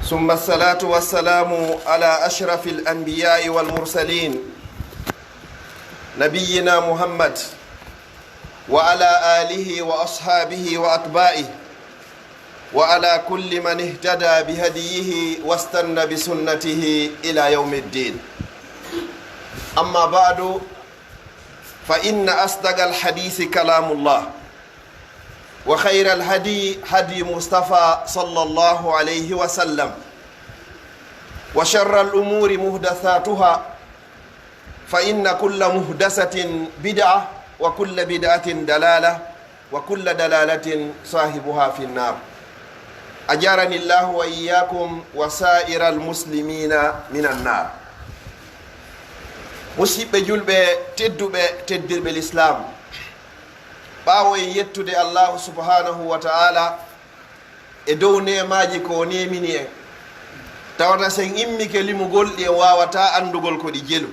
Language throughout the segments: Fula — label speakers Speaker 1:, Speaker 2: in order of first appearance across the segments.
Speaker 1: ثم الصلاة والسلام على أشرف الأنبياء والمرسلين نبينا محمد وعلى آله وأصحابه وأتباعه وعلى كل من اهتدى بهديه واستنى بسنته إلى يوم الدين. أما بعد، فإن أصدق الحديث كلام الله، وخير الهدي هدي مصطفى صلى الله عليه وسلم، وشر الأمور محدثاتها، فإن كل محدثة بدعة، وكل بدعة دلالة، وكل دلالة صاحبها في النار. أجارني الله وإياكم وسائر المسلمين من النار. musidɓe julɓe tedduɓe teddirɓe l'islam, ɓaawo en yettude allahu subhanahu wa ta'ala e dow nemaji ko nemini en, tawata sen immike limugol ɗi en wawata andugol ko ɗi jelu.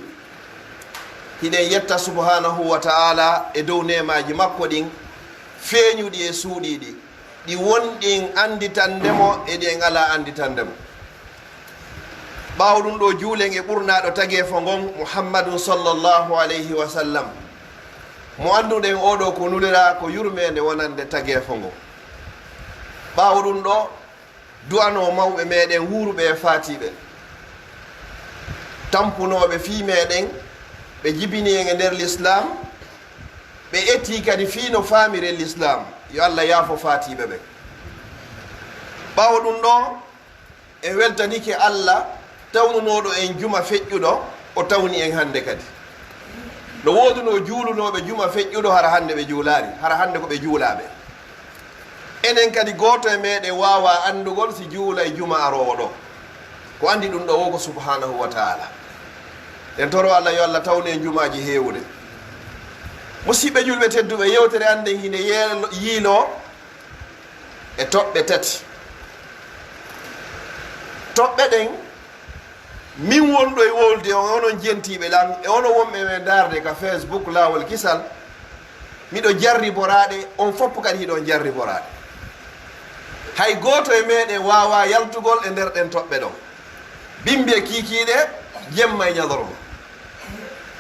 Speaker 1: hiɗen yetta subhanahu wa ta'ala e dow nemaji makko ɗin feeñuɗi e suuɗiɗi, ɗi wonɗin anditandemo e ɗi en ala anditandemo. ɓaawo ɗum ɗo juulen e ɓurnaɗo tageefo ngon muhammadun sallllahu alayhi wa sallam, mo annduɗen oɗo ko nulira ko yurmede wonande tageefo ngo. ɓaawo ɗum ɗo du'ano mawɓe meɗen wuuruɓe e faatiɓe, tampunoɓe fii meɗen, ɓe jibini en e nder l'islam, ɓe etti kadi fii no faamire l'islam. yo allah yaafo faatiɓe ɓe. ɓaawo ɗum ɗo en weltanike allah tawnunoɗo en juma feƴƴuɗo, o tawni en hande kadi. no wooduno juulunoɓe juma feƴƴuɗo hara hande ɓe juulari, hara hande ko ɓe juulaɓe. enen kadi goto e meɗen wawa andugol si juula e juma arowo ɗo, ko andi ɗum ɗo woko subhanahu wa ta'ala. en toro allah yo allah tawni en jumaji hewde. musidɓe julɓe tedduɓe, yewtere anden hine yiilo e toɓɓe tati. toɓɓe ɗen min wonɗo e wolde on, onon jentiɓe lan e ono wonɓe men darde ka facebook lawol kisal, miɗo jarriboraɗe, on fopp kadi hiɗon jarriboraɗe. hay goto e meɗen wawa yaltugol e nder ɗen toɓɓe ɗon. bimbe kikiɗe jemma e ñalorma,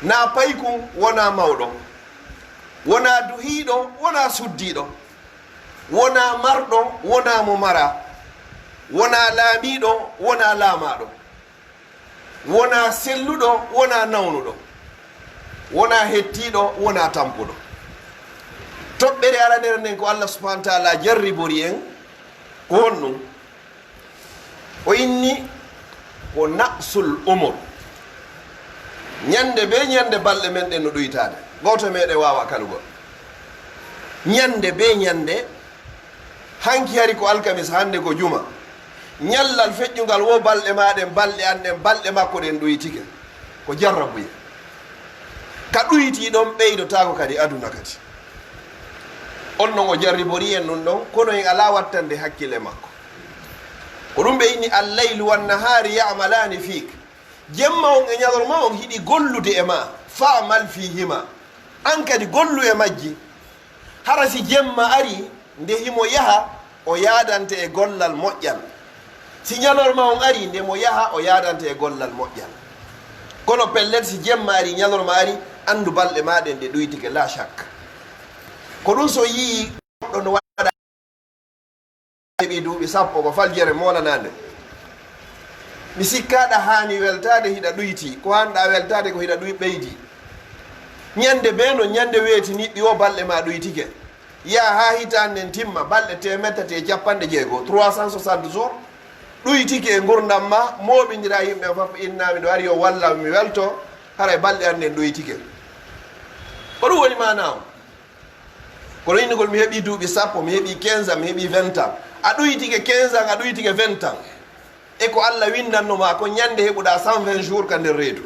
Speaker 1: na paykum wona mawɗo, wona duhiɗo, wona suddiɗo, wona marɗo, wona mo mara, wona laamiɗo, wona laamaɗo, wona selluɗo, wona nawnuɗo, wona hettiɗo, wona tampuɗo. toɓɓere ara nder nden ko allah subahana taala jarribori en ko honɗum. o inni ko naqsul umur, ñande be ñande balɗe men ɗen no ɗoytade. goto meɗen wawa kalugol ñande be ñande, hanki hari ko alkamis, hande ko juma, ñallal feƴƴugal wo balɗe maɗen, balɗe anɗen, balɗe makko ɗen ɗoytike, ko jarrabuye. ka ɗoyti ɗon ɓeydotako kadi aduna kadi. on non o jarribori en ɗum ɗon, kono en ala wattande hakkille makko. ko ɗum ɓe inni alleylu wannahari yamalani fiik, jemma on e ñalorma on hiɗi gollude e ma, famal fihima, an kadi gollu e majji. hara si jemma ari nde himo yaha o yadante e gollal moƴƴal, si ñalorma on ari nde mo yaha o yadante e gollal moƴƴal. kono pellet si jemma ari ñalorma ari, andu balɗe maɗen nde ɗoytike la chaque. ko ɗum so yii goɗɗo no waɗa heɓi duuɓi sappo ko faljere molanande, mi sikkaɗa hani weltade hiɗa ɗoyti, ko hanɗa weltade ko hiɗa ɓeydi. ñande be no ñande weetiniɗɗi o balɗe ma ɗoytike, ya ha hitande nden timma balɗe 150 360 jours ɗoytike e gurdam ma, moɓidira yimɓe fof, inna miɗo ari o walla mi welto, haray balɗe an nden ɗoytike. ko ɗum woni mana o. kono innugol mi heeɓi duuɓi sappo, mi heeɓi 15 ans, mi heeɓi 20 ans, a ɗoytike 15 ans, a ɗoytike 20 ans, e ko allah windannoma ko ñande heɓuɗa 120 jours ka nder reedu.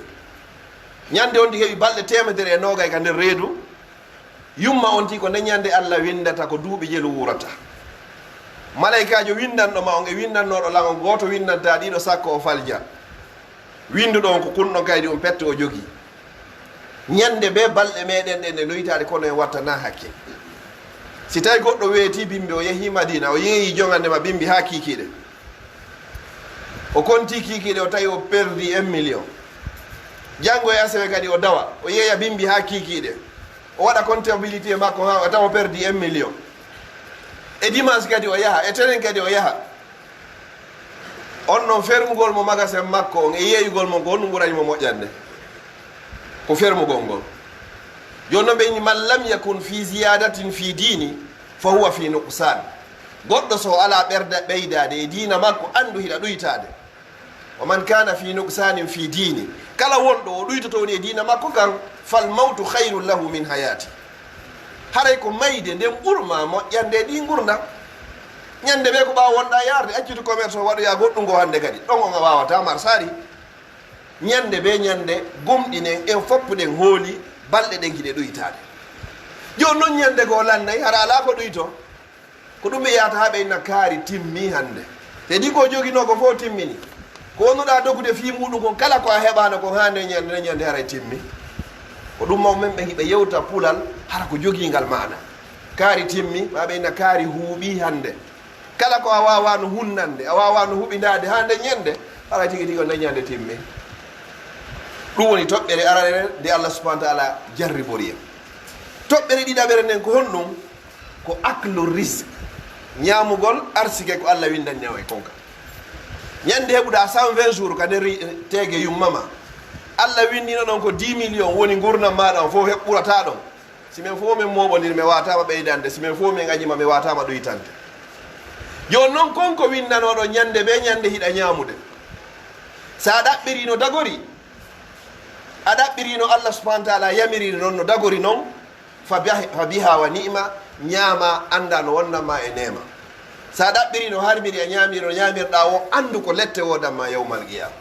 Speaker 1: ñande on ti heeɓi balɗe 120 ka nder reedu, yumma on ti ko nde ñande allah windata ko duuɓi jelu wurata. malaykajo windanɗoma on e windannooɗo lan on, gooto windanta ɗiɗo sakko o falja, winduɗo on ko kunɗo kaydi on pette o jogii. ñande be balɗe meɗen ɗe nde loytade kono en wattana hakke. si tawi goɗɗo weeti bimbi o yeehi madina o yeeyi jogandema bimbi ha kiikiɗe, o konti kikiɗe o tawi o perdi 1 million janngo e asewe kadi o dawa o yeeya bimbi ha kikiɗe o waɗa comptabilité makko ha o tawa o perdi 1 million e dimanche kadi o yaha e tenen kadi o yaha on noon fermugol mo magasin makko on e yeeyugol mo ko honɗum ɓuranimo moƴƴande ko fermugol ngol joni noon ɓe ni man lam yakun fi ziyadatin fi dini fa huwa fi nuqsan goɗɗo so ala ɓerda ɓeydade e dina makko andu hiɗa ɗuytade wa man kana fi nuqsanin fi dini kala wonɗo o ɗuytotoni e dina makko kan fal mawtu hayrun lahu min hayati haray ko mayde nden ɓurma moƴƴande ɗi gurdam ñande ɓe ko ɓawa wonɗa yarde accude commerce o waɗoya goɗɗum ngo hande kadi ɗon on a wawata marsari ñande ɓe ñande gumɗinen en foppuɗen hooli balɗe ɗen hiɗe ɗuytade joni noon ñande goo lannayyi hara ala ko ɗuyto ko ɗum ɓe yahata ha ɓeyna kaari timmi hande te ɗi ko joguino ko fof timmini ko wonnuɗa dogude fi muɗum kon kala ko a heɓano kon hande ñande ñande haray timmi ko ɗum mawmen ɓe hiɓe yewta pulal hara ko joguigal maɗa kaari timmi ma ɓeyna kaari huuɓi hande kala ko a wawano hunnande a wawano huɓidade hande ñande haray tigui tigui o dañande timmi ɗum woni toɓɓere arare nde Allah subahana taala jarribori en toɓɓere ɗiɗaɓere nden ko honɗum ko aklu risque ñamugol arsike ko Allah windanñawa e konka ñande heɓuɗa 120 jours ka nder tegue yummama Allah windino ɗon ko 10 millions woni gurdam maɗa o fof heɓɓurata ɗon simin fof min moɓodiri mi watama ɓeydande simin fof min gañima mi watama ɗoytante joni noon konko windanoɗo ñande ɓe ñande hiɗa ñamude sa ɗaɓɓiri no dagori a ɗaɓɓirino Allah subahana taala yamirino noon no dagori noon fa biha wa ni'ma ñaama anda no wonnanma e nema sa ɗaɓɓiri no harmiri a ñamiri no ñamirɗa o andu ko lette wodanma yawmal qiyama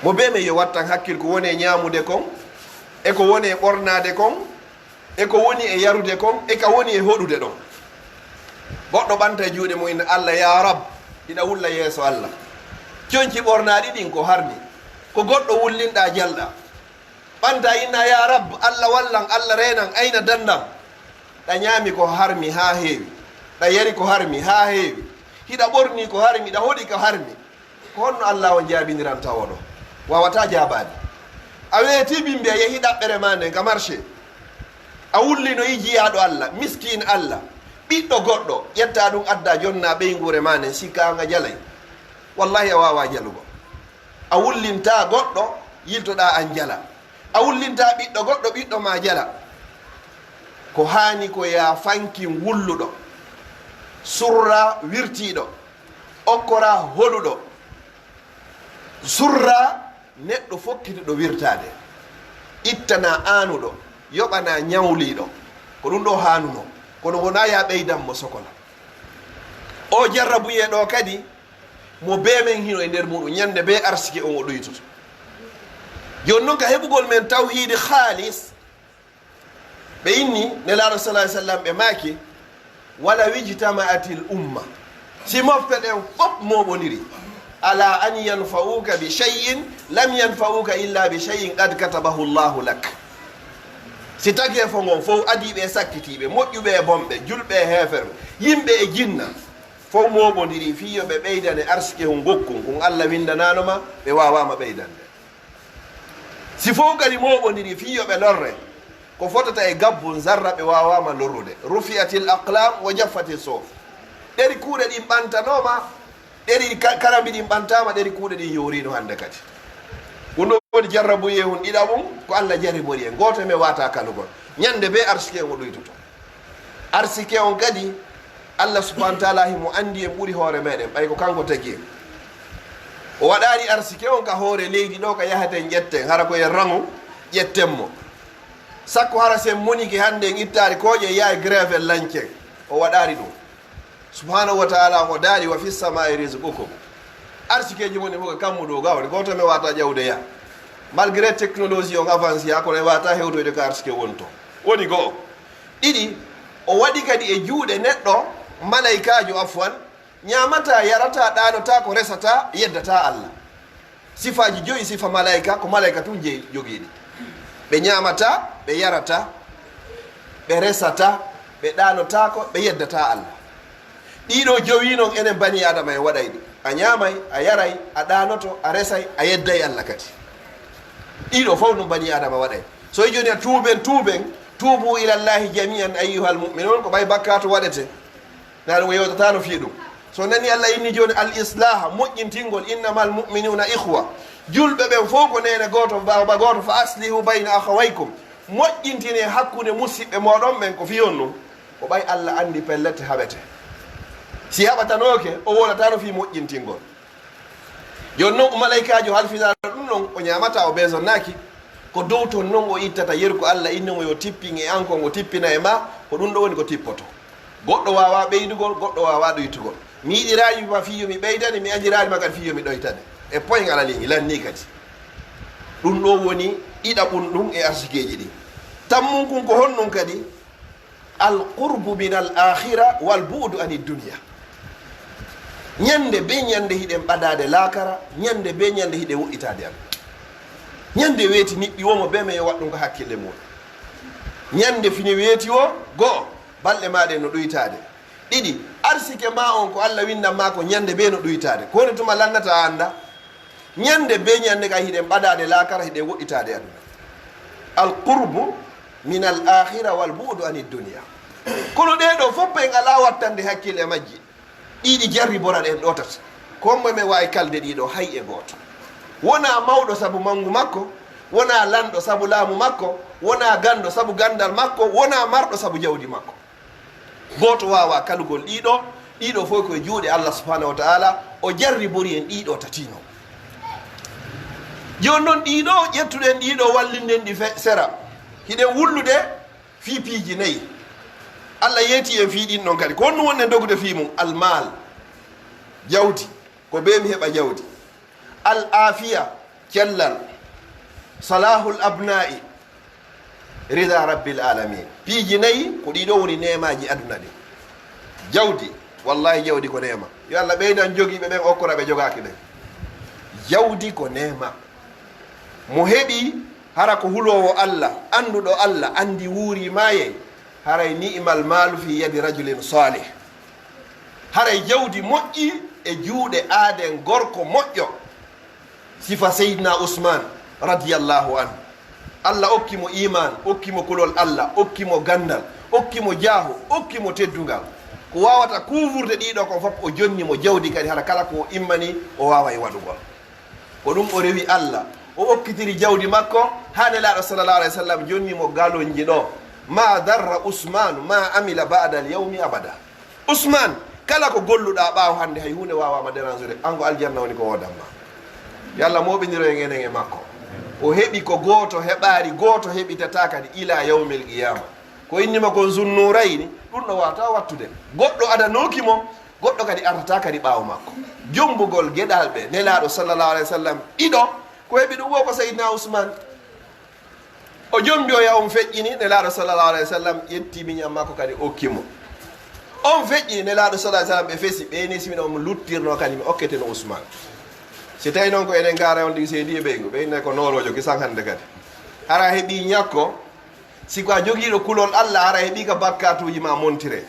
Speaker 1: mo be men yo wattan hakkil ko woni e ñamude kon e ko woni e ɓornade kon e ko woni e yarude kon e ko woni e hoɗude ɗon goɗɗo ɓanta e juuɗe mum ina Allah ya rab ina wulla yeeso Allah coñci ɓornaɗi ɗin ko harmi ko goɗɗo wullinɗa jalɗa ɓanta inna ya rab Allah wallan Allah renan ayna dandam ɗa ñaami ko harmi ha heewi ɗa yari ko harmi ha heewi hiɗa ɓorni ko harmi ɗa hoɗi ko harmi ko honno Allah o jaabiniran tawo ɗo wawata jaabade a weeti bimbi a yeehi ɗaɓɓere ma nden ka marché a wullino i jiyaɗo Allah miskine Allah ɓiɗɗo goɗɗo ƴetta ɗum adda jonna ɓeygure ma nden sikka anga jalay wallahi a wawa jalugo a wullinta goɗɗo yiltoɗa an jala a wullinta ɓiɗɗo goɗɗo ɓiɗɗo ma jala ko hani ko ya fankin wulluɗo surra wirtiɗo okkora hoɗuɗo surra neɗɗo fokkitiɗo wirtade ittana anuɗo yoɓana ñawliɗo ko ɗum ɗo hanuno kono wona ya ɓeydanmo sokola o jarrabuye ɗo kadi mo bemen hino e nder muɗum ñande be arsike on o ɗoytoto joni noon ka heɓugol men tawhide halis ɓe inni nelaɗo salah sallam ɓe maaki wala wijtama'atil umma si mofɓe ɗen fof moɓodiri ala an yanfa'uka bi cheyin lam yanfa'uka illa bi cheyin qad katabahu llahu lak si tagi fo gon fof adiɓe e sakkitiɓe moƴƴuɓe e bomɓe julɓe e heferɓe yimɓe e jinna fof moɓodiri fiyo ɓe ɓeydane arsike hun gokkum kon Allah windananoma ɓe wawama ɓeydande si fof kadi moɓodiri fiyo ɓe lorre ko fotata e gabbun zarra ɓe wawama lorrude rufiatil aqlam wa jaffati sof ɗeri kuuɗe ɗin ɓantanoma ɗeri karambi ɗin ɓantama ɗeri kuuɗe ɗin yorino hande kadi ɗum ɗo woni jarrabuye hun ɗiɗaɓum ko Allah jaribori en goto me wata kalugol ñande be arsike on o ɗoytoto arsike on kadi Allah subahana taala himo andi en ɓuuri hoore meɗen ɓay ko kanko tagi en o waɗani arsike on ka hoore leydi ɗo ka yahaten ƴetten hara koye rangu ƴettenmo sakko hara sen moniki hande en ittari koƴe yaha grève lancen o waɗari ɗum subhanahu wa taala o daari wa fi samai risqukum arsikeji moni fof ko kammuɗo gawde goto me wata ƴewde ya malgré technologie on avancé ha kono e wata hewtoyde ko arsike wonto woni goo ɗiɗi o waɗi kadi e juuɗe neɗɗo malaikajo afwan ñamata yarata ɗanota ko resata yeddata Allah sifaji joyi sifa malaika ko malaika tun jeyi jogiiɗi ɓe ñamata ɓe yarata ɓe resata ɓe ɗanotako ɓe yeddata Allah ɗiɗo jowi noon enen bani adama en waɗay ɗi a ñaamay a yaray a ɗanoto a resay a yedday Allah kadi ɗiɗo fof ɗum bani adama waɗay so e joni a tuuben tuubu ilallahi jami'an ayyuhal mu'minun ko ɓay bakkato waɗete na ɗum yewtatano fii ɗum so nani Allah inni joni al islaha moƴƴintingol innamal mu'minuna ihwa julɓe ɓen fof ko nene goto baba goto fa aslihu bayna akhawaykum moƴƴintine hakkude musidɓe moɗon ɓen ko fiyon ɗum ko ɓay Allah andi pellete haɓete si haɓatanoke o wonatano fi moƴƴintingol joni noon malaikajo halfinaɗo ɗum noon o ñamata o besonnaki ko dow ton noon o ittata yeru ko Allah innimo yo tippin e an kon o tippina e ma ko ɗum ɗo woni ko tippoto goɗɗo wawa ɓeydugol goɗɗo wawa ɗoytugol mi yiɗirani ma fiyo mi ɓeydani mi andirani kadi fiyo mi ɗoytane e point alalihi lanni kadi ɗum ɗo woni ɗiɗaɓum ɗum e arsikeji ɗi tammum kum ko honɗum kadi alqurbu min al akhira wal bu'du ani dunia ñande be ñande hiɗen ɓadade laakara ñande be ñande hiɗe woɗɗitade an ñande weeti niɓɓi womo be me yo waɗɗum ko hakkille muɗum ñande fini weeti o go'o balɗe maɗe no ɗoytade ɗiɗi arsike ma on ko Allah windanma ko ñande be no ɗoytade koni tuma lannata anda ñande be ñande ka hiɗen ɓadade laakara hiɗe woɗɗitade aduna alqurbu min al akhira wal bu'du ani dunia kono ɗeɗo fof en ala wattande hakkille majji ɗiɗi jarri bora ɗen ɗo tata kommo men wawi kalde ɗiɗo hay e goto wona mawɗo saabu mangu makko wona lanɗo saabu laamu makko wona ganɗo saabu gandal makko wona marɗo saabu jawdi makko goto wawa kalugol ɗiɗo fof koye juuɗe Allah subhanahu wa ta'ala o jarri bori en ɗiɗo tatino joni noon ɗiɗo ƴettuɗen ɗiɗo wallinden ɗi sera hiɗen wullude fi piiji nayyi Allah yeeti en fiiɗin ɗon kadi ko honno wonnen dogude fi mum almal jawdi ko be mi heɓa jawdi al afiya cellal salahul abna'i rida rabbil alamin piiji nayyi ko ɗiɗo woni nemaji aduna ɗi jawdi wallahi jawdi ko nema yo Allah ɓeydan jogiiɓe ɓen okkora ɓe jogaki ɗen jawdi ko nema mo heɓi hara ko hulowo Allah anduɗo Allah andi wuuri maye haray ni'mal malu fi yadi rajulin salih haray jawdi moƴƴi e juuɗe aaden gorko moƴƴo sifa seydina Usman radiyallahu anhu Allah okkimo iman okkimo kulol Allah okkimo gandal okkimo jaahu okkimo teddungal ko wawata kuuvurde ɗiɗo ko fof o jonnimo jawdi kadi hara kala ko immani o wawa e waɗugol ko ɗum o rewi Allah o okkitiri jawdi makko ha nelaɗo sallallahu alayhi wa sallam jonnimo galonji ɗo ma darra usmanu ma amila ba'da al yawmi abada usman kala ko golluɗa ɓaawo hande hay hunde wawama dérangede ango aljanna woni ko wodanma yallah moɓidiro e enen e makko o heɓi ko goto heɓari goto heɓitata kadi ila yawmil qiyama ko innima kon zunnurayni ɗum ɗo wata wattude goɗɗo adanokimo goɗɗo kadi artata kadi ɓaawo makko jombugol gueɗal ɓe nelaɗo sallallahu alayhi wa sallam ɗiɗo ko heɓi ɗum wo ko seydina ousmane o jombi o ya on feƴƴini nelaɗo sallallahu alayhi wa sallam ƴetti miñam makko kadi okkimo on feƴƴini nelaɗo sallallahu alayhi wa sallam ɓe fesi ɓeyni simina omo luttirno kadi mi okketeno ousmane si tawi noon ko eɗen gara on tigi seydi e ɓeygu ɓeyne ko norojo kisan hande kadi hara heeɓi ñakko siko a joguiɗo kulol Allah hara heeɓi ka bakkatuji ma montire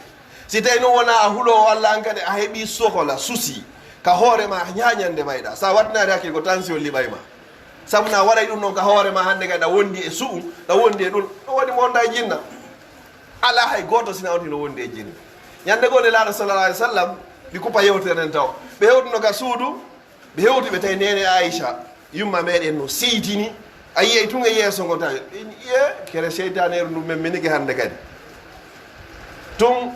Speaker 1: si tawi noon wona a huulowo Allah an kadi a heeɓi sohola suusi ka hoorema ñañande mayɗa sa watnade hakkille ko tension liɓayma sabu na waɗay ɗum noon ka hoorema hande kadi ɗa wondi e su'u ɗa wondi e ɗum ɗo waɗi mo wonda e jinna ala hay goto sina wonti no wondi e jinna ñande goo nelaɗo sallallahu alayhi wa sallam mi kuppa yewtere nden taw ɓe hewtuno ka suudu ɓe hewti ɓe tawi nene Aïcha yumma meɗen no seytini a yiyey tun e yeeso ngo tawi iye kere seytaneru ndu men minigi hande kadi tun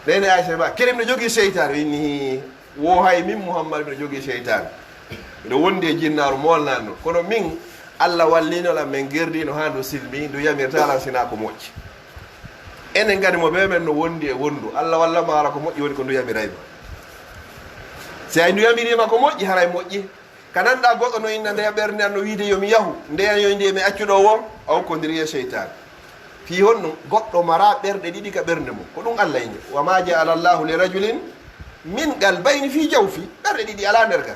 Speaker 1: nene Aïcha ba kere mino jogui seytane inni wo hay min Mouhammad mino jogui seytane mbiɗo wondi e jinnaru molnani ɗum kono min Allah wallinolam min gerdino ha ndu silmi ndu yamirtalan sina ko moƴƴi enen kadi mo ɓe men no wondi e wondu Allah wallama ara ko moƴƴi woni ko ndu yamirayma si ay ndu yamirima ko moƴƴi haray moƴƴi ka nanɗa goɗɗo no inna ndeya ɓerde an no wiide yomi yahu ndeyan yo ndi mi accuɗo won a hokkodiri e cheytane fi honɗum goɗɗo mara ɓerɗe ɗiɗi ka ɓernde mum ko ɗum Allah ini wa ma jaala llahu li rajulin min qalbayni fi jawfi ɓerɗe ɗiɗi ala nder ka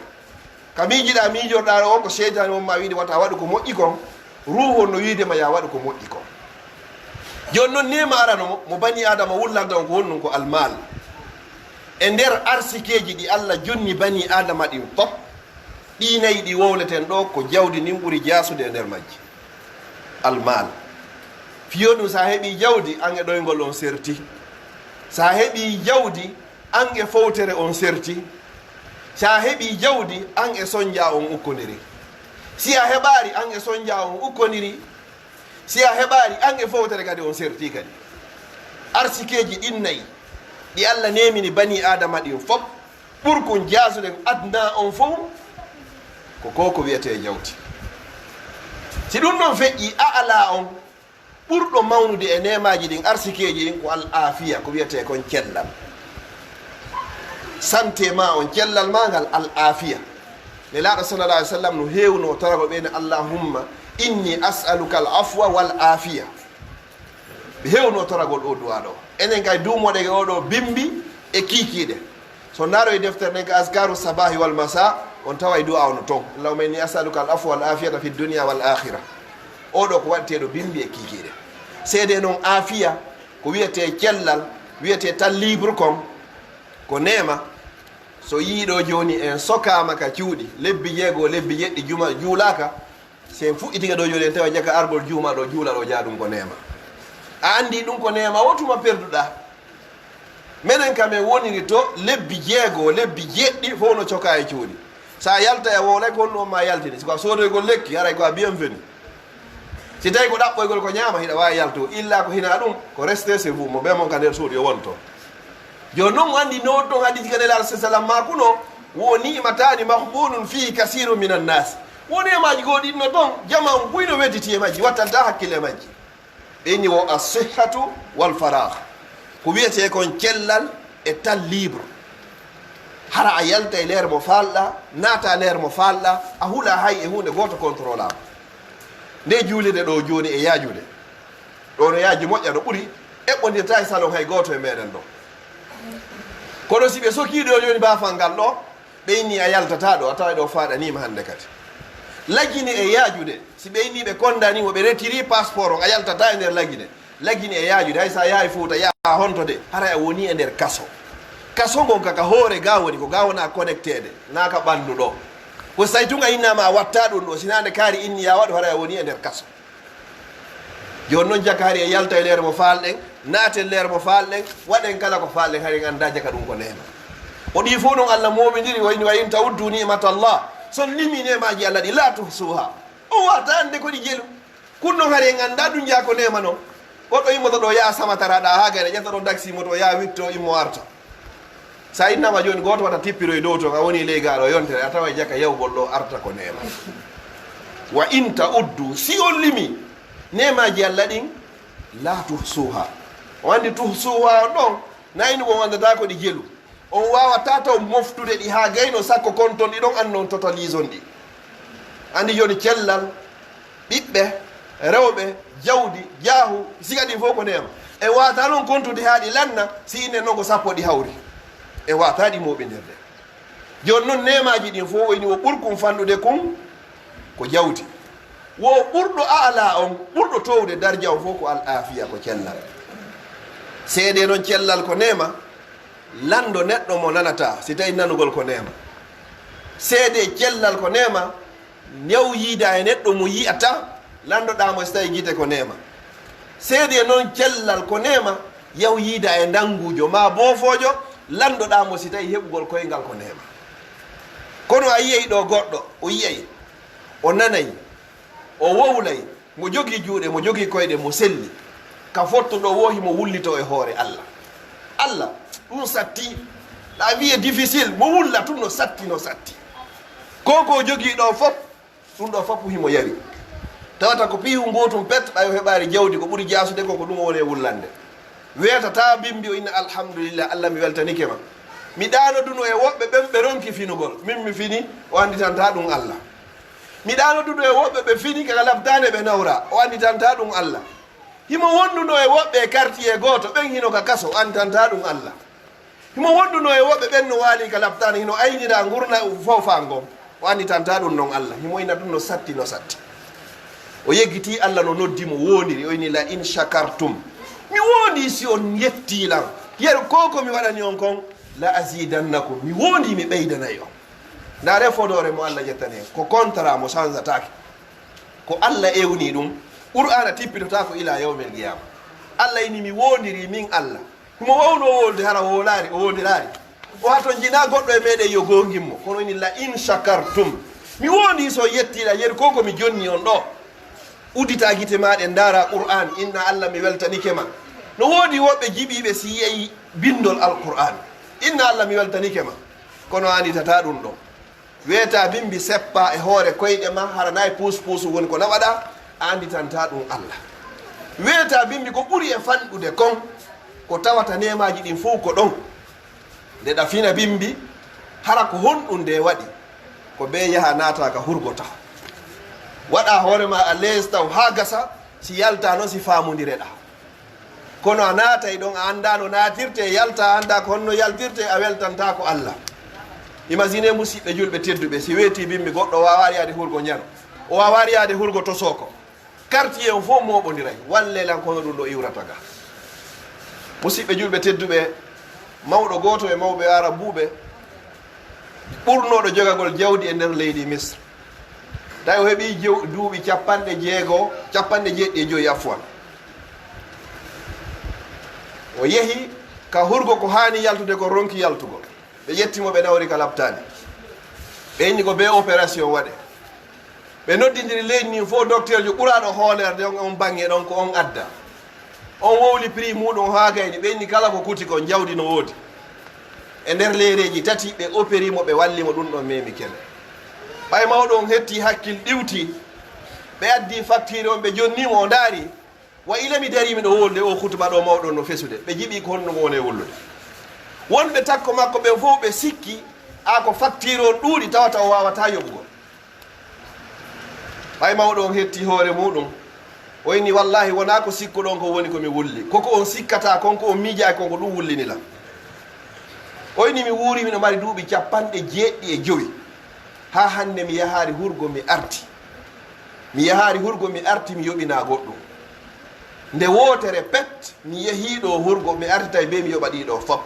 Speaker 1: ka miijiɗa miijorɗa o ko cheytane wonma wiide wata waɗu ko moƴƴi kon ruhu on no wiidema ya waɗu ko moƴƴi kon joni noon nema arano mo bani adama wullanta on ko honɗum ko almal e nder arsikeji ɗi Allah jonni bani adama ɗin pop ɗi nayi ɗi wowleten ɗo ko jawdi nin ɓuri jasude e nder majji. Almal fiyo ɗum sa heeɓi jawdi an e ɗoygol on serti, sa heeɓi jawdi an e fowtere on serti, sa heeɓi jawdi an e soñdia on ukkodiri, si a heɓari an e soñdia on ukkodiri, si a heɓari an e fowtere kadi on serti kadi. Arsikeji ɗin nayi ɗi Allah nemini bani adama ɗin fof ɓurkon jasude adna on fof ko wiyete jawdi. si ɗum ɗon feƴƴi a ala on ɓurɗo mawnude e nemaji ɗin arsikeji ɗin ko al afiya ko wiyete kon cellal. sante ma on cellal ma ngal al afiya. nelaɗo sallallah alih w sallam no hewno tarago ɓene allahumma inni as'aluka al afwa wal afiya. ɓe hewno toragol ɗo duwa ɗo enen kay dumoɗe ke oɗo bimbi e kikiɗe. so ndaro e deftere nden ko askaru sabahi wal masa on tawa e du'a ono toon allahumma inni as'aluka al afwa wal afiyata fi dunia wal akhira. oɗo ko waɗteɗo bimbi e kikiɗe. seede noon afiya ko wiyete cellal wiyete tan libre kom ko nema. so yiiɗo joni en sokama ka cuuɗi lebbi jeego lebbi jeɗɗi juma juulaka sen fuɗɗitiga ɗo joni en tawa jaka argol juuma ɗo juula ɗo jaa ɗum ko nema. a andi ɗum ko nema wotuma perduɗa. minen kamen woniri to lebbi jeego lebbi jeɗɗi fof no coka e cuuɗi. sa yalta e wowlay ko honɗum ma yaltini siko sodoygol lekki haray ko a bienvenu. si tawi ko ɗaɓɓoygol ko ñaama hiɗa wawi yalto illa ko hina ɗum ko reste c'est vous mo ɓemon ka nder suudu yo wonto. joni noon andi noon ɗon hadisi kanel alah sallam makuno wo nimatani mahbunun fihi kasiru min annas. woni e maji goɗinno toon jaman buyno wedditi e majji wattanta hakkille e majji. ɓeyni wo assihhatu wal farah ko wiyete kon cellal e tan libre. hara a yalta e leer mo falɗa naata leer mo falɗa a huula hay e hunde goto contrôle am. nde juulide ɗo joni e yaajude ɗo no yaaji moƴƴa no ɓuuri eɓɓodirta e salon hay goto e meɗen ɗo. kono si ɓe sokiɗo joni bafal ngal ɗo ɓeyni a yaltata ɗo a tawa ɗo faɗanima hande kadi. laggine e yaajude si ɓeyni ɓe kondanimo ɓe retiri passeport o a yaltata e nder laggine. laggine e yaajude hay sa yaawi Fouta yaa hontode haray a woni e nder kaso. kaso ngon kaka hoore ga woni ko ga wona connectede naka ɓandu ɗo. ko so tawi tun a innama a watta ɗum ɗo sinande kaari inni ya waɗu haray a woni e nder kaso. joni noon jakari e yalta e leer mo falɗen naaten leer mo falɗen waɗen kala ko falɗen hari anda jaka ɗum ko nema. o ɗi fof noon Allah momidiri wayni wa in tawuddu ni'matallah son limi nemaji Allah ɗi la tuhsuha. o wata ande koɗi jelu kun noon hari en anda ɗum jaa ko nema noon. goɗɗo immoto ɗo yaa samataraɗa ha gane ƴetta ɗo daxi moto ya witto immo arta. sa innama joni goto wata tippiro e dow ton a woni leygaɗo yontere a tawa jaka yawgol ɗo arta ko nema. wa in ta'uddu si on limi nemaji Allah ɗin la tuhsuha. o andi tuhsuha ɗon nayni won wandata ko ɗi jelu on wawata taw moftude ɗi ha gayno sakko konton ɗi ɗon annon totalison ɗi. andi joni cellal ɓiɓɓe rewɓe jawdi jaahu siga ɗin fof ko nema e wata noon kontude ha ɗi lanna si inen noon ko sappo ɗi hawri e wata ɗi moɓindirde. joni noon nemaji ɗin fof wayni wo ɓurkum fanɗude kum ko jawdi. wo ɓurɗo ala on ɓurɗo towde dardia on fof ko al afiya ko cellal. seede noon cellal ko nema lando neɗɗo mo nanata si tawi nanugol ko nema. seede cellal ko nema new yiida e neɗɗo mo yiyata landoɗamo so tawi guite ko nema. seede noon cellal ko nema yaw yiida e dangujo ma bofojo landoɗamo si tawi heɓugol koyngal ko nema. kono a yiyey ɗo goɗɗo o yiyey o nanayi o wowlay mo jogui juuɗe mo jogui koyɗe mo selli ka fottoɗo wohi mo wullito e hoore Allah. Allah ɗum satti la vie est difficile mo wulla tum no satti no satti koko jogui ɗo fof ɗum ɗo fof himo yawi tawata ko piihu gotum pettoɗa yo heɓari jawdi ko ɓuuri jasude ko ɗum woni e wullande. wiyatata bimbi o inna alhamdulillah Allah mi weltanike ma mi ɗano duno e woɓɓe ɓen ɓe ronki finugol min mi fini o anditanta ɗum Allah. mi ɗano duno e woɓɓe ɓe fini kaka labdane ɓe nawra o anditanta ɗum Allah. himo wonduno e woɓɓe quartier goto ɓen hino ka kaso o anditanta ɗum Allah. himo wonduno e woɓɓe ɓen no waali ka labdane hino aynira gurna fofa ngon o anditanta ɗum noon Allah. himo ina ɗum no satti no satti. o yeggiti Allah no noddimo woniri o ini la in shakartum mi wondi si on yettilan yeru koko mi waɗani on kon la azidannakum mi wondi mi ɓeydanayi on ndaare fodore mo Allah jettani hen ko contrat mo changetake ko Allah ewni ɗum qur'ana tippitota ko ila yawmel qiyama Allah ini mi wondiri min Allah mo wawno wolde hara wolari o wondirari o haton jina goɗɗo e meɗen yo gongimmo kono ini la in shakartum mi wondi so yettira yeru konko mi jonni on ɗo uddita guite maɗen dara qur'an inna Allah mi weltanike ma no woodi woɓɓe jiɓiɓe si yeyi bindol alqur'an inna Allah mi weltanike ma kono anditata ɗum ɗo wiyeta bimbi seppa e hoore koyɗe ma hara nayi puuspuusu woni ko nawaɗa anditanta ɗum Allah wiyeta bimbi ko ɓuri e fanɗude kon ko tawata nemaji ɗin fof ko ɗon nde ɗafina bimbi hara ko honɗum nde waɗi ko be yaha naata ka hurgota waɗa hoorema a lees taw ha gasa si yalta noon si famudireɗa kono a naatay ɗon a anda no naatirte yalta anda ko honno yaltirte a weltanta ko Allah imagine musidɓe julɓe tedduɓe si weeti bimbi goɗɗo wawari yaade hurgo ñano o wawari yaade hurgo to soko quartier on fof moɓodiray wallelan kono ɗum ɗo iwrata ga musidɓe julɓe tedduɓe mawɗo goto e mawɓe arabuɓe ɓurnoɗo jogagol jawdi e nder leydi misre tawi o heeɓi duuɓi jeɗɗi afwan o yeehi ka hurgo ko hani yaltude ko ronki yaltugo ɓe yettimo ɓe nawri ka labtani ɓe inni ko be opération waɗe ɓe noddidiri leydi ni fof docteur jo ɓuraɗo hoolerde on bange ɗon ko on adda on wowli prix muɗum ha gayni ɓe inni kala ko kuti ko jawdi no woodi e nder leyreji tati ɓe opérimo ɓe wallimo ɗum ɗon memi kele ɓay mawɗo on hetti hakkil ɗiwti ɓe addi facture on ɓe jonnimo o daari wa ilami darimi ɗo wolde o hutuba ɗo mawɗon no fesude ɓe jiiɓi ko honno woni wollude wonɓe takko makko ɓe fof ɓe sikki a ko facture on ɗuuɗi tawata o wawata yoɓugol ɓay mawɗo on hetti hoore muɗum o inni wallahi wona ko sikku ɗon ko woni komi wulli koko on sikkata konko on miija konko ɗum wullinila o inni mi wuuri mino mari duuɓi 7 ha hande mi yahari hurgo mi arti mi arti mi yoɓina goɗɗum nde wotere pet mi yehiɗo hurgo mi artitay be mi yoɓa ɗiɗo fop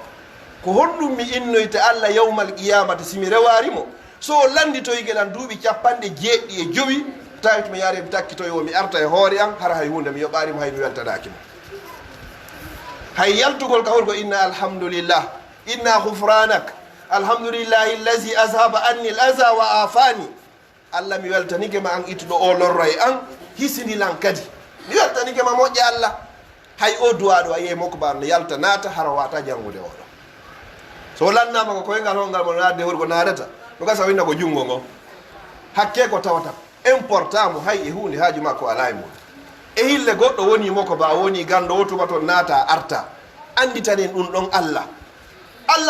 Speaker 1: ko honɗum mi innoyte Allah yawmal qiyamata simi rewarimo so landitoygeɗan duuɓi 7 tawi mi yaari mi takkitoyo mi arta e hoore an hara hay hunde mi yoɓarimo hay mi weltanakimo hay yaltugol ka hurgo inna alhamdulillah inna ghufranak alhamdulillahi allazi azhaba anni al aza wa afani Allah mi weltanike ma an ittuɗo o lorra e an hisinilan kadi mi weltanike ma moƴƴa Allah hay o duwaɗo a yehi makko bar no yalta naata hara wata jangude oɗo so lannama ko koyngal hongal mo nadde hurgo naadata no gasa winna ko jungo ngo hakke ko tawata important mo hay e hunde haaju makko ala e mum e hille goɗɗo woni moko ba woni gando o tuma toon naata arta anditanen ɗum ɗon Allah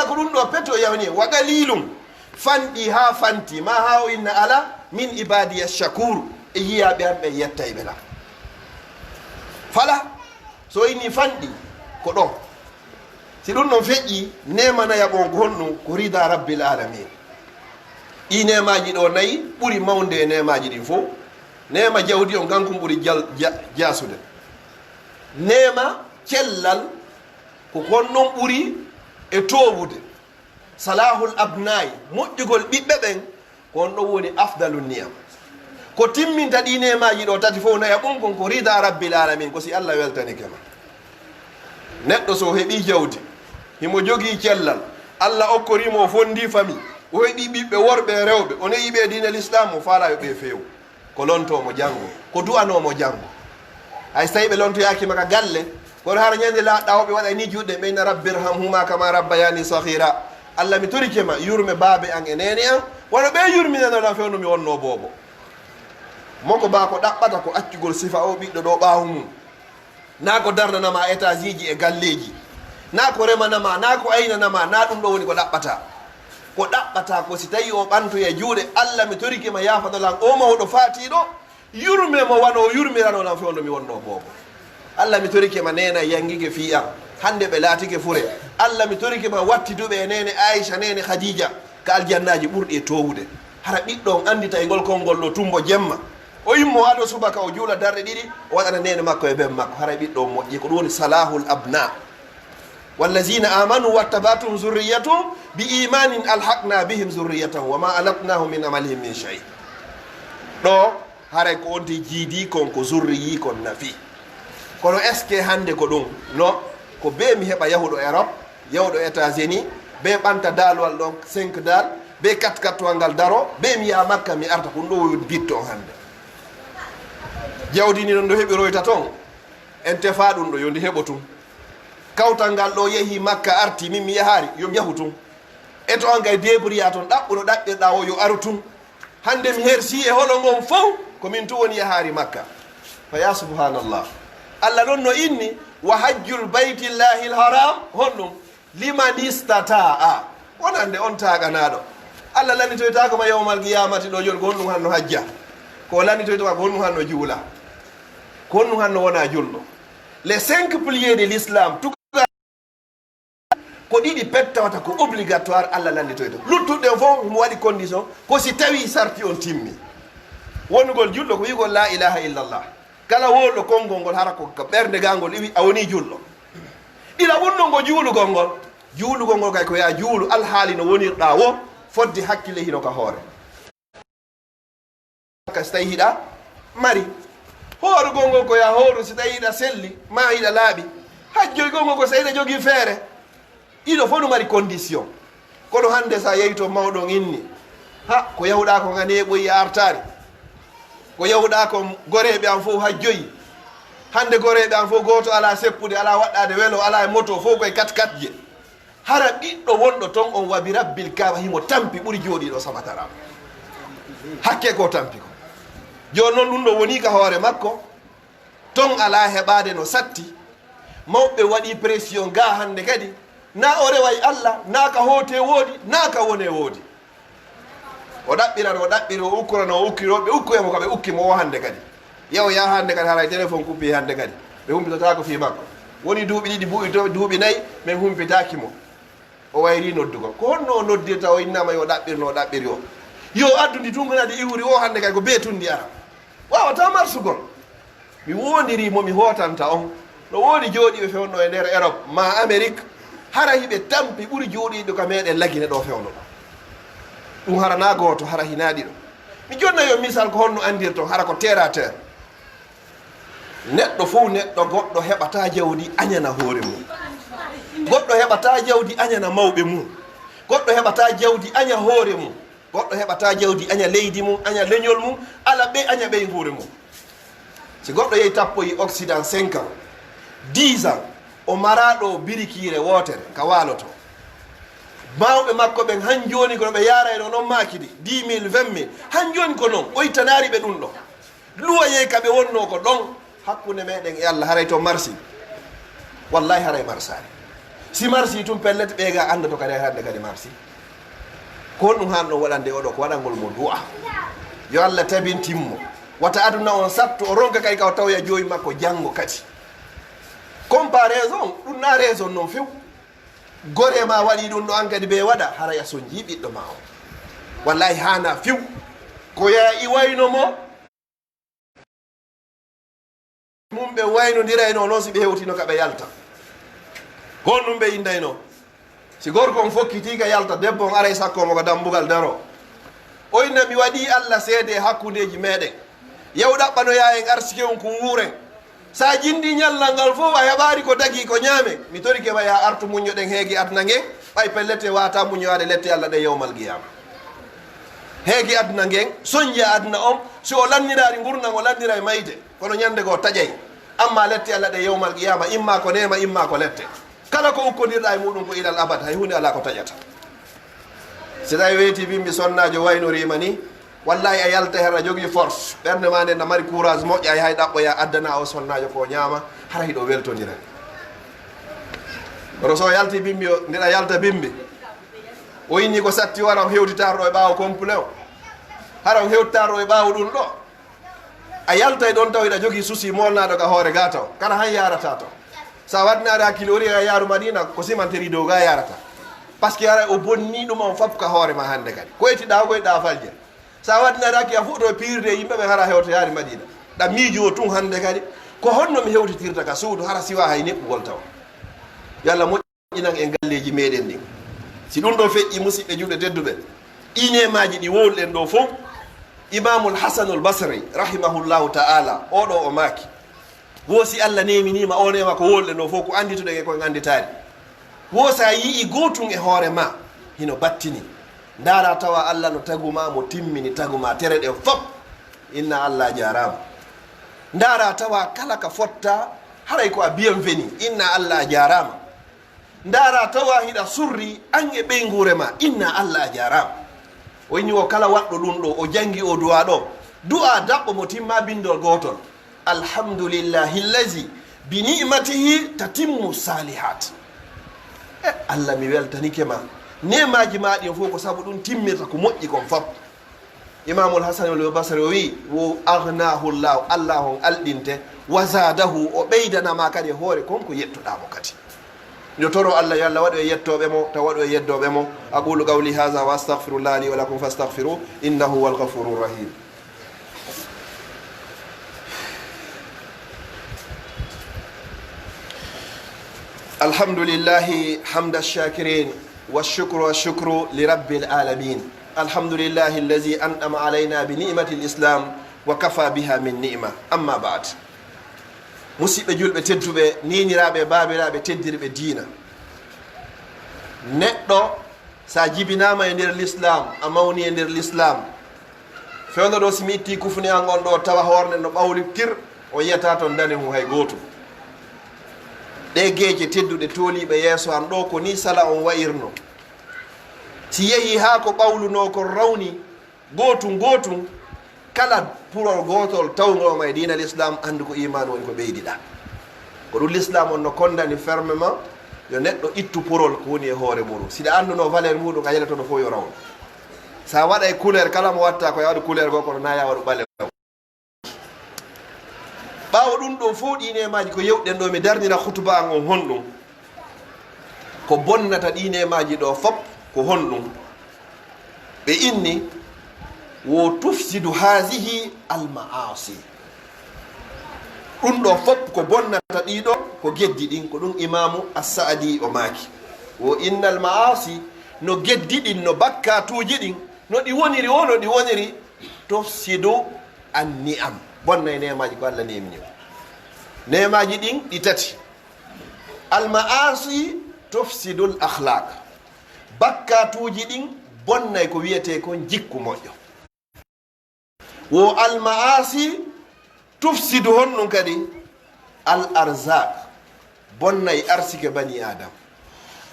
Speaker 1: ko ɗum ɗo peto yawni wa qalilum fanɗi ha fanti ma ha o inna ala min ibadiya shakur e yiyaɓe an ɓe yettay ɓe la fala so inni fanɗi ko ɗo si ɗum ɗon feƴƴi nemanayaɓon ko honɗum ko rida rabbil alamin ɗi nemaji ɗo nayi ɓuri mawde e nemaji ɗin fof nema jawdi on kankum ɓuri jasude nema cellal ko honnon ɓuri e towude salahul abnayi moƴƴugol ɓiɓɓe ɓen ko on ɗo woni afdalu niyam ko timminta ɗi nemaji ɗo tati fof naya ɓum kon ko rida rabbil alamin ko si Allah weltanike ma neɗɗo so heeɓi jawdi himo jogii cellal Allah okkorimo o fondi fami o heɓi ɓiɓɓe worɓe rewɓe o neyi ɓe diine l'islam o faala yo ɓe feew ko lontomo janngo ko du'anomo janngo hay so tawi ɓe lontoyaki maka galle kono hara ñande laɗɗawoɓe waɗa ni juɗɗe ɓeyna rabbirhamhuma kama rabbayani sahira Allah mi torike ma yurme baabe an e nene an wono ɓe yurminanoɗan fewno mi wonno boobo moko ba ko ɗaɓɓata ko accugol sifa o ɓiɗɗo ɗo ɓaawo mum na ko darnanama étage ji e galleji na ko remanama na ko aynanama na ɗum ɗo woni ko ɗaɓɓata ko si tawi o ɓantoye juuɗe Allah mi torike ma yafadolan o mawɗo faatiɗo yurme mo wano yurmiranoɗan fewno mi wonno boobo Allah mi torike ma nena yangige fi am hande ɓe laatike fure Allah mi torike ma wattiduɓe e nene Aisha nene Khadija ka aljannaji ɓurɗi e towude hara ɓiɗɗo on andita e ngol konngol ɗo tumbo jemma o yimmo waɗo subaka o juula darɗe ɗiɗi o waɗana nene makko e ben makko hara ɓiɗɗo moƴƴi ko ɗum woni salahul abna wallazina amanu wattabatum zurriyatum bi imanin alhaqna bihim zurriyatahum wama alatnahum min amalihim min shay. ɗo haray ko onti jiidi konko zurriyi kon nafi kono est ce que hande ko ɗum no ko be mi heɓa yahuɗo Europe yahuɗo États-Unis be ɓanta dalwal ɗon 5 dal be 4 ngal daro be mi yaha Makka mi arta kon ɗo woyon bitto on hande jawdi ni ɗon ɗo heɓiroyta toon en tefa ɗum ɗo yo ndi heɓo tum kawtal ngal ɗo yeehi Makka arti min mi yahari yomi yahu tum e to an gay débriya toon ɗaɓɓuno ɗaɓɓirɗa o yo aru tum hande mi hersi e holo ngon fof komin tu woni yahari Makka fa ya subhanallah Allah ɗon no inni wa hajjul baytillahi lharam honɗum liman istata'a wonande on taganaɗo Allah lannitoytako yawmal qiyamati ɗo joni ko honɗum hanno hajja ko lannitoytoma ko honɗum hanno juula ko honɗum hanno wona julɗo les 5 piliers de l'islam tuga ko ɗiɗi pettawata ko obligatoire Allah lannitoyto luttuɗen fof mo waɗi condition ko si tawi sarti on timmi wonnugol julɗo ko wigol la ilaha illallah kala wolɗo konngol ngol hara ko ɓernde gangol iwi a woni julɗo ɗila wonno ngo juulugol ngol kay ko ya juulu alhaali no wonirɗa wo fodde hakkille hino ka hoore ka so tawi hiɗa mari hoorugol ngol ko ya hooru so tawi hiɗa selli ma hiɗa laaɓi hajjoygol ngol ko so hiɗa jogii feere ɗiɗo fof no mari condition kono hannde sa yehi to mawɗon inni ha ko yahuɗa ko nga neeɓoyi artari ko yahuɗa ko goreɓe an fof hajjoyi hande goreɓe an fof goto ala seppude ala waɗɗade welo ala e moto fof koye 4x4 je hara ɓiɗɗo wonɗo toon on wabi rabbil kaaba himo tampi ɓuuri jooɗiɗo samatara hakke ko tampi ko joni noon ɗum ɗo woni ka hoore makko ton ala heɓade no satti mawɓe waɗi pression ga hande kadi na o reway Allah na ka hoote woodi na ka wone woodi o ɗaɓɓiri o ukkurano o ukkiroɓe ukkuyemo ko ɓe ukkimo o hande kadi yew ya hande kadi haray téléphone kuppi hande kadi ɓe humpitotako fi makko woni duuɓi ɗiɗi buuɗi duuɓi nayyi min humpitakimo o wayri noddugol ko honno o noddirta o innama yo ɗaɓɓirno o ɗaɓɓiri o yo addundi tungonade iwri o hande kadi ko be tundi ara wawata marsugol mi wondirimo mi hotanta on no woodi jooɗiɓe fewno e nder Europe ma Amérique hara hiɓe tampi ɓuuri jooɗiɓe ka meɗen lagine ɗo fewno ɗo ɗum hara na goto hara hinaɗi ɗo mi jonna yo misal ko honno andirton hara ko terre à terre neɗɗo fof neɗɗo goɗɗo heɓata jawdi añana hoore mum goɗɗo heɓata jawdi añana mawɓe mum goɗɗo heɓata jawdi aña hoore mum goɗɗo heɓata jawdi aña leydi mum aña leñol mum ala ɓe aña ɓey hoore mum si goɗɗo yehi tappoyi Occident 5 ans 10 ans o maraɗo birikire wotere ka waloto mawɓe makko ɓen han joni kono ɓe yarayno noon makidi 10 000 20 000 han joni ko noon ɓoytanari ɓe ɗum ɗo luwaye kaɓe wonno ko ɗon hakkude meɗen e Allah haray to marsi wallahi haray marsani si marsi tum pellete ɓeega anda to kadi hande kadi marsi ko honɗum hanno waɗande oɗo ko waɗangol mo du'a yo Allah tabintimmo wata aduna on satto o ronka kay kaw tawya joyi makko janggo kadi comparaison ɗum na raison noon few gore ma waɗi ɗum ɗo an kadi ɓe waɗa hara ya son jiɓiɗɗo ma o wallahi hana few ko ya i wayno mo mum ɓe waynodirayno noon si ɓe hewtino kaɓe yalta honɗum ɓe indayno si gorko on fokkitiga yalta debbo on aray sakkomo ko dambugal daro o inna mi waɗi Allah seede hakkudeji meɗen yew ɗaɓɓanoya en arsike on ko wuuren sa jindi ñallal ngal fof a heɓari ko dagui ko ñaame mi tori keɓa ya artu muñoɗen heegui aduna ngen ɓay pellete wata muñoyade lette Allah ɗe yewmal qiyama heegui aduna ngen soñji aduna on si o lannirari gurnan o lannira e mayde kono ñande goo taƴay amma lette Allah ɗe yewmal qiyama imma ko nema imma ko lette kala ko ukkodirɗa e muɗum ko ilal abad hay hunde ala ko taƴata si tawi weeti bimbi sonnajo waynorima ni wallahi a yalta hen a jogui force ɓerde ma nde na mari courage moƴƴa hay ɗaɓɓoya addana o sonnajo ko ñaama hara hiɗo weltodira oto so yalti bimbi o ndeɗa yalta bimbi o inni ko satti wara o hewtitarɗo e ɓaawo complet o hara o hewtitarɗo e ɓaawo ɗum ɗo a yalta e ɗon taw iɗa jogui souci molnaɗo ka hoore ga taw kala han yarata to sa waɗinade hakkille ori a yaaru madina ko simanteri dow ga yarata par ce que ara o bonni ɗum on foof ka hoore ma hande kadi koytiɗa koye ɗafalje sa waɗinade hakkille a fuɗɗo pirde yimɓeɓe hara hewta yaari madina ɗa miijo tun hande kadi ko honno mi hewtitirta ka suudu hara siwa hay neɓɓugol taw yo Allah moƴƴi inan e galleji meɗen ɗin si ɗum ɗo feƴƴi musidɓe julɓe tedduɓe inemaji ɗi wowlɗen ɗo fof imamul hasanul basri rahimahullahu ta'ala oɗo o maaki woosi Allah neminima o nema ko wowlɗen ɗo fof ko andituɗen e koye anditari woosa yii gotum e hoore ma hino battini ndara tawa Allah no taguma mo timmini taguma tere ɗen fop inna Allah jarama ndara tawa kala ka fotta haray ko a bienveni inna Allah jarama ndara tawa hiɗa surri an e ɓeygure ma inna Allah jarama o inni o kala waɗɗo ɗum ɗo o jangi o duwa ɗo du'a daɓɓo mo timma bindol gotol alhamdulillahi llazi bi ni'matihi tatimmu salihat Allah mi weltanike ma nemaji maɗin fof ko saabu ɗum timmirta ko moƴƴi kon fop imamul hasanul basri o wi wo agnahu llahu Allah on alɗinte wa zadahu o ɓeydanama kadi e hoore konko yettoɗamo kadi yo toro Allah yo Allah waɗo e yettoɓe mo taw waɗo e yeddoɓe mo aqulu qawli hadha wa astaghfirullah li wa lakum fastaghfiru innahu huwal ghafurur rahim alhamdulillahi hamda ash-shakirin والشكر لرب العالمين الحمد لله الذي أنعم علينا بنعمة الإسلام وكفى بها من نعمة أما بعد musidɓe julɓe tedduɓe niniraɓe babiraɓe teddirɓe diina neɗɗo sa jibinama e nder l'islam a mawni e nder l'islam fewno ɗo simi itti kufni an on ɗo tawa hoorne no ɓawli tir o yiyata toon dane hu hay goto ɗe geeje tedduɗe tooliɓe yeeso an ɗo ko ni sala on wayirno si yeehi ha ko ɓawluno ko rawni gotum kala purol gotol tawgoma e dina l'islam andu ko iman woni ko ɓeydiɗa ko ɗum l'islam on no kondani fermement yo neɗɗo ittu purol ko woni e hoore muɗum siɗa anduno valeur muɗum a yeletono fof yo rawno sa waɗa e couleur kala mo watta koye waɗa couleur go kono naya waɗu ɓale ɓaawo ɗum ɗo fof ɗinemaji ko yewɗen ɗo mi darnira hutuba an on honɗum ko bonnata ɗinemaji ɗo fop ko honɗum ɓe inni wo tufsidu hasihi almaasi ɗum ɗo fop ko bonnata ɗiɗo ko geddi ɗin ko ɗum imamu as-Sa'di o maaki wo innal maasi no geddi ɗin no bakkatuji ɗin no ɗi woniri wono ɗi woniri tufsidu an ni'am bonna e nemaji ko Allah nemini nemaji ɗin ɗi tati almaasi tufsidu l akhlaq bakkatuji ɗin bonnay ko wiyete kon jikku moƴƴo wo almaasi tufsidu honɗum kadi al arzaq bonnay arsike bani adam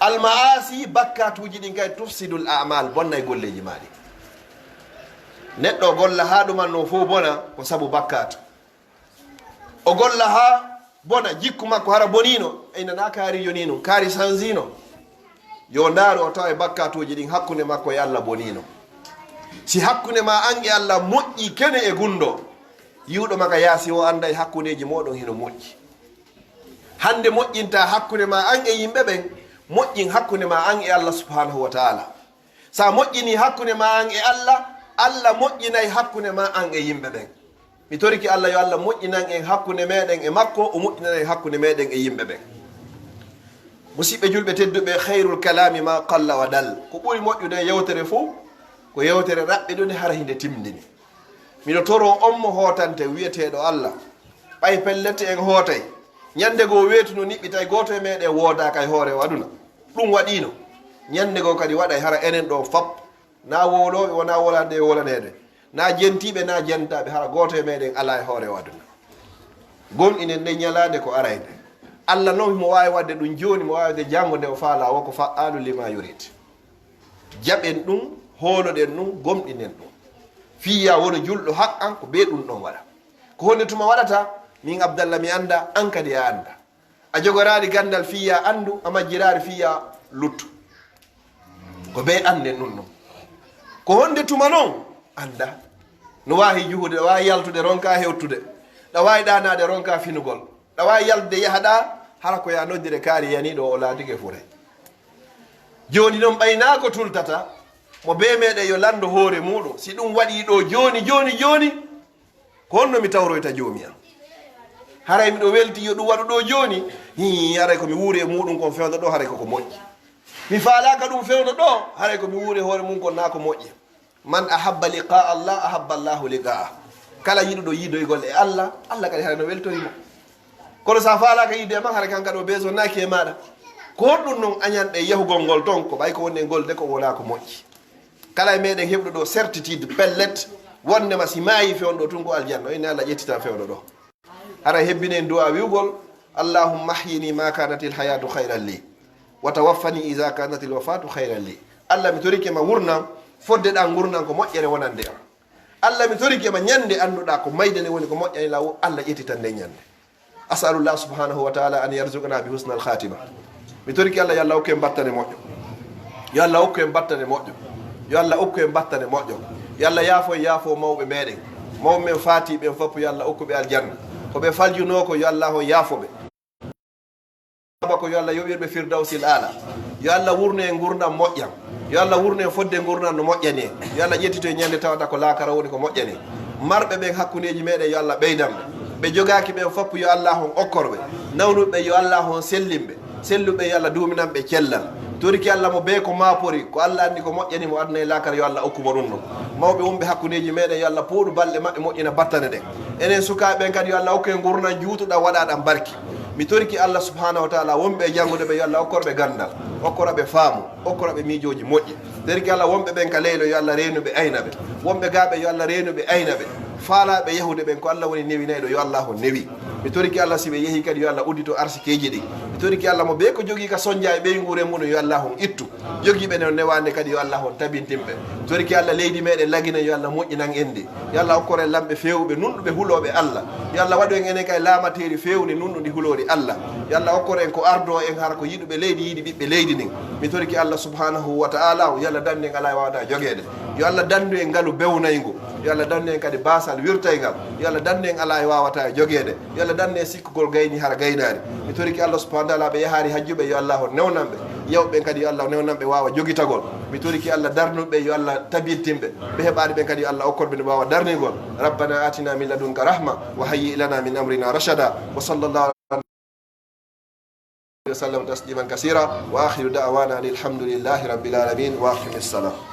Speaker 1: almaasi bakkatuji ɗin kadi tufsidu l amal bonnay golleji maɗi neɗɗo golla ha ɗumanno fof bona ko sabu bakkatu o golla ha bona jikku makko hara bonino aynana kaari yonino kaari sansino yo ndaaru o tawa e bakkatuji ɗin hakkunde makko e Allah bonino si hakkunde ma an e Allah moƴƴi kene e gundo yiwɗo maka yaasi o anda e hakkundeji moɗon hino moƴƴi hande moƴƴinta hakkunde ma an e yimɓe ɓen moƴƴin hakkunde ma an e Allah subhanahu wa ta'ala sa moƴƴini hakkunde ma an e Allah Allah moƴƴinay hakkunde ma an e yimɓe ɓen mi toriki Allah yo Allah moƴƴinan en hakkunde meɗen e makko o moƴƴinan en hakkunde meɗen e yimɓe ɓen musidɓe julɓe tedduɓe khairul kalami ma qalla wa dal ko ɓuri moƴƴude e yewtere fof ko yewtere raɓɓe ɗo nde hara hinde timdini miɗo toro on mo hootante wiyeteɗo Allah ɓay pellete en hootay ñande goo weetuno niɓɓitay goto e meɗen woodaka e hoore waɗuna ɗum waɗino ñande goo kadi waɗay hara enen ɗo fop na woloɓe wona wolande e wolanede na jentiɓe na jentaɓe hara goto e meɗen ala e hoore waɗuna gonɗinen nde ñalade ko arayde Allah noon mo wawi wadde ɗum joni mo wawi wadde janggo nde o faala woko fa'alu lima yurid jaɓen ɗum holoɗen ɗum gomɗinen ɗum fiya wono julɗo haqqan ko be ɗum ɗon waɗa ko honde tuma waɗata min Abdallah mi anda an kadi a anda a jogorari gandal fiya andu a majjirari fiya luttu ko be anden ɗum ɗum ko honde tuma noon anda no wawi juhude ɗa wawi yaltude ronka hewtude ɗa wawi ɗanade ronka finugol ɗa wawi yaltude yahaɗa hara ko ya noddire kaari yaniɗo o laatike furay joni noon ɓaynako tultata mo be meɗe yo lando hoore muɗum si ɗum waɗi ɗo joni ko honno mi tawroyta joomi am haray miɗo welti yo ɗum waɗu ɗo joni haray komi wuuri e muɗum kon fewno ɗo haray koko moƴƴi mi faalaka ɗum fewno ɗo haray komi wuuri hoore mum kon na ko moƴƴi man ahabba liqa allah ahabba llahu liqa'ah kala yiɗuɗo yiidoygol e allah allah kadi haray no weltorimo kono sa faalaka yidde e man haray kanka ɗo beso naki e maɗa ko ɗum noon añanɗe yahugol ngol ton ko ɓay ko woni e ngol de ko wona ko moƴƴi kala e meɗen heɓɗo ɗo certitude pellet wondema si maayi fewno ɗo tun ko aljanna o inni allah ƴettita fewno ɗo hara hebbinen du'a wiwgol allahumma ahyini ma kanat il hayatu hayran li wa tawaffani ida kanat il wafatu hayran li allah mi torike ma wurnam fodde ɗa gurnan ko moƴƴere wonande am allah mi torike ma ñande annduɗa ko maydene woni ko moƴƴani law allah ƴettitan nde ñande asalullah subhanahu wa taala an yarzuqana bi husna al khatima mi toriki allah yo allah hokku en battane moƴƴo yo allah hokku en battane moƴƴo yo allah hokku en battane moƴƴo yo allah yaafo mawɓe meɗen mawɓe men faatiɓen fof yo allah hokkuɓe aljanna koɓe faljuno ko yo allah o yaafoɓe ko yo allah yoɓirɓe firdawsil ala yo allah wurno e gurdam moƴƴam yo allah wurno e fodde gurdam no moƴƴani e yo allah ƴettito e ñande tawata ko laakara woni ko moƴƴani marɓe ɓen hakkudeji meɗen yo allah ɓeydanɓe ɓe jogaki ɓen fof yo allah on okkorɓe nawnuɓe yo allah on sellimɓe selluɓe yo allah duuminanɓe cellal toriki allah mo be ko mapori ko allah andi ko moƴƴani mo aduna e lakara yo allah okkumo ɗum ɗon mawɓe wonɓe hakkudeji meɗen yo allah pooɗu balɗe maɓɓe moƴƴina battane ɗen enen sukaɓen kadi yo allah hokku en gurnan juutuɗa waɗaɗan barki mi toriki allah subhanahu wa taala wonɓe e janngude ɓe yo allah okkorɓe gandal okkoraɓe faamu okkoraɓe miijoji moƴƴi toriki allah wonɓe ɓen ka leylo yo allah reenuɓe aynaɓe wonɓe gaɓe yo allah reenuɓe aynaɓe faalaɓe yahude ɓen ko allah woni newinayɗo yo allah o newi mi toriki allah si ɓe yeehi kadi yo allah uddito arsikeji ɗi mi toriki allah mo ɓe ko jogui ka soñdia e ɓeygure muɗum yo allah on ittu jogiiɓe ne newande kadi yo allah on tabintinɓe toriki allah leydi meɗen lagina yo allah moƴƴinan endi yo allah hokkore lamɓe fewɓe nunɗuɓe huuloɓe allah yo allah waɗu en enen kay laamateri fewni nunɗuɗi huulori allah yo allah hokkore en ko ardo en hara ko yiɗuɓe leydi yiiɗi ɓiɓɓe leydi ndin mi toriki allah subhanahu wa taala yo allah dandu en ala e wawata joguede yo allah dandu en ngaalu bewnaygu yo allah dandu en kadi basal wirtaygal yo allah dandu en ala e wawata e joguede yo allah dandu en sikkugol gayni hara gaynari mi toriki allah subhanahu wa taala ɓe yahari hajjuɓe yo allah o newnanɓe yewɓe kadi yo allah newnanɓe wawa jogitagol mi toriki allah darnuɓe yo allah tabintinɓe ɓe heɓani ɓen kadi yo allah okkorɓe ne wawa darnigol rabbana atina min ladunka rahma wa hayyi lana min amrina rachada wa sallallahu وسلم تسليما كثيرا واخر دعوانا الحمد لله رب العالمين واقم الصلاه